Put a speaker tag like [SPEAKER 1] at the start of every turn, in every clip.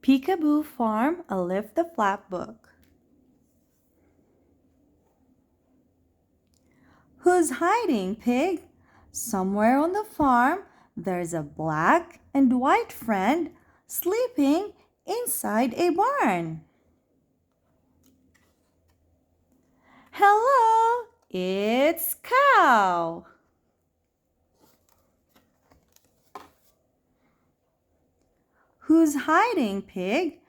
[SPEAKER 1] Peekaboo Farm, A Lift the Flap Book. Who's hiding, Pig? Somewhere on the farm, there's a black and white friend sleeping inside a barn. Hello, it's Cow. Who's hiding, Pig?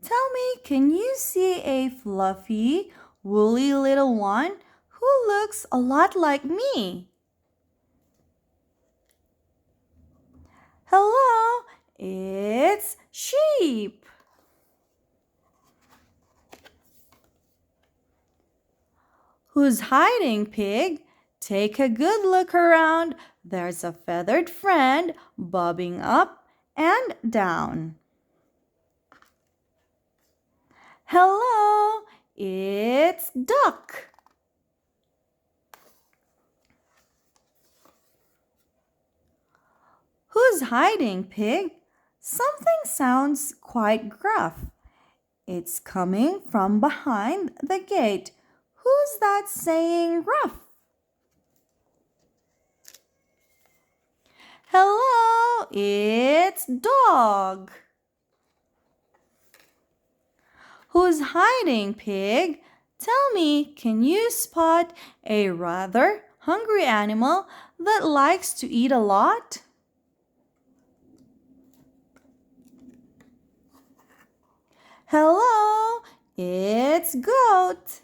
[SPEAKER 1] Tell me, can you see a fluffy, woolly little one who looks a lot like me? Hello, it's Sheep. Who's hiding, Pig? Take a good look around. There's a feathered friend bobbing up and down. Hello, it's Duck. Who's hiding, Pig? Something sounds quite gruff. It's coming from behind the gate. Who's that saying rough? Hello, it's Dog. Who's hiding, Pig? Tell me, can you spot a rather hungry animal that likes to eat a lot? Hello, it's Goat.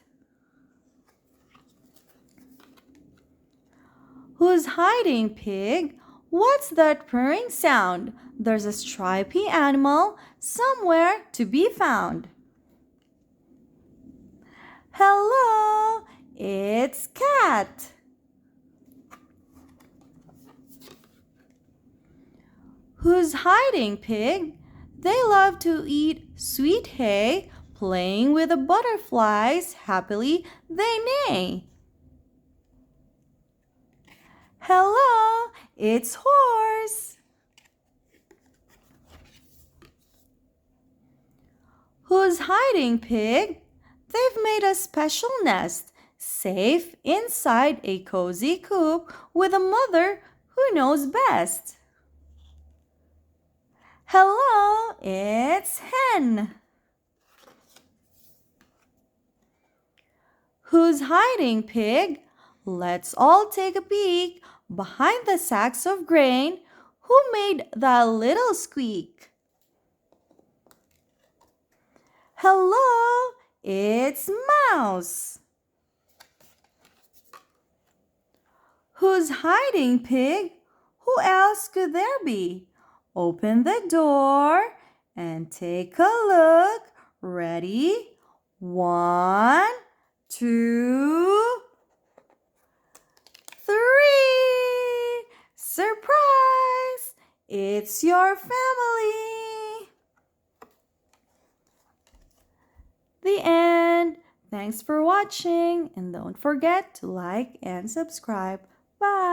[SPEAKER 1] Who's hiding, Pig? What's that purring sound? There's a stripy animal somewhere to be found. Hello, it's Cat. Who's hiding, Pig? They love to eat sweet hay, playing with the butterflies. Happily they neigh. Hello, it's Horse. Who's hiding, Pig? They've made a special nest, safe inside a cozy coop with a mother who knows best. Hello, it's Hen. Who's hiding, Pig? Let's all take a peek behind the sacks of grain. Who made that little squeak? Hello, it's Mouse. Who's hiding, Pig? Who else could there be? Open the door and take a look. Ready? 1, 2, 3. Surprise! It's your family. The end. Thanks for watching and don't forget to like and subscribe. Bye.